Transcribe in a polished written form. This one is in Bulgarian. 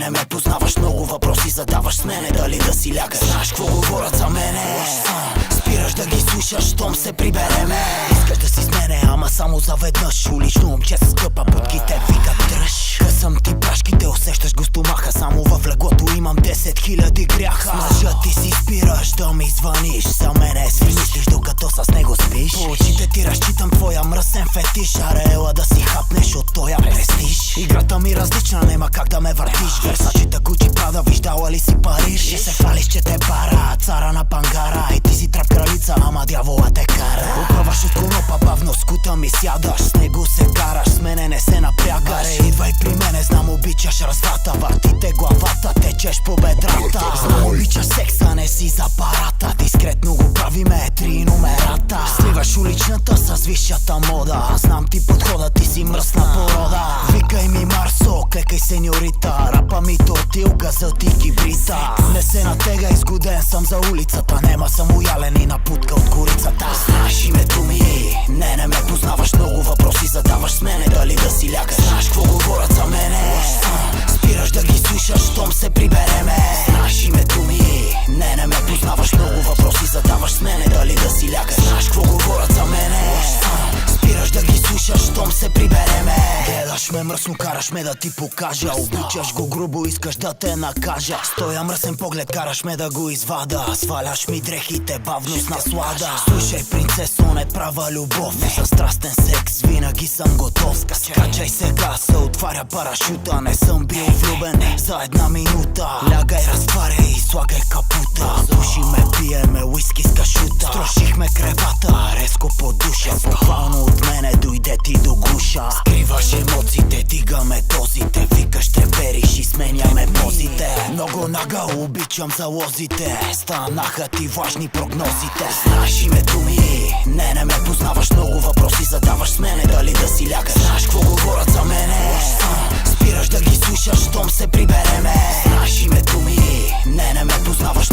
Не ме познаваш, много въпроси задаваш с мене. Дали да си лягаш, знаеш какво говорят за мене. Спираш да ги слушаш, щом се прибереме. Искаш да си с мене, ама само заведнъж. Улично момче с скъпа будките викат дръж. Късам ти прашките, усещаш го стомаха. Само в леглото имам 10 000 гряха. Мъжът ти си спираш да ми звъниш. За мене си мислиш докато с него спиш. По очите ти разчитам твоя мръсен фетиш. Аре ела да си хапнеш от тоя престиж. Играта ми различна, нема как да ме въртиш. Версачета, Гучи, Прада, виждала ли си Париж? Ще се хвалиш, че те бара, цара на пангара. И ти си трап кралица, ама дявола те кара. Опъваш от конопа, бавно скута ми сядаш. С него се караш, с мене не се напрягаш. Идвай при мене, знам обичаш разврата. Въртите главата, течеш по бедрата. Знам обичаш секса, не си за парата. Дискретно го правиме, 3 номерата. Сливаш уличната с висшата мода. Знам ти подхода, ти си мръсна порода. Викай ми Марсо, клекай сеньорита. Рапа ми тортилка за ти кибрита. Не се натега, изгоден съм за улицата. Нема съм уялен и напутка от корицата. Знаеш името ми, не ме познаваш. Много въпроси задаваш с мене. Дали да си лягаш, знаеш какво говорят за мене. Спираш да ги слушаш, щом се прибереме. Знаеш името ми, не ме познаваш. Много въпроси задаваш с мене. Дали да си лягаш, знаеш какво говорят за мене. Спираш да ги слушаш, щом се прибереме. Гледаш ме мръсно, караш ме да ти покажа. Обичаш го грубо, искаш да те накажа. С тоя мръсен поглед караш ме да го извада. Сваляш ми дрехите бавно с наслада. Слушай принцесо, не права любов, за страстен секс винаги съм готов. Скачай сега, се отваря парашута. Не съм бил влюбен за една минута. Лягай, разтваряй и слагай капута. Души ме, пиеме уиски с кашута. Строшихме кревата, резко по душа. Буквално от мене дойде ти до гуша. Скриваш емоциите, дигаме дозите. Викаш трепериш и сменяме позите. Много нага обичам залозите. Станаха ти важни прогнозите. Знаеш името ми, не ме познаваш. Много въпроси задаваш с мене. Дали да си лягаш, знаеш какво говорят за мене. Спираш да ги слушаш, щом се прибереме. Знаеш името ми, не ме познаваш.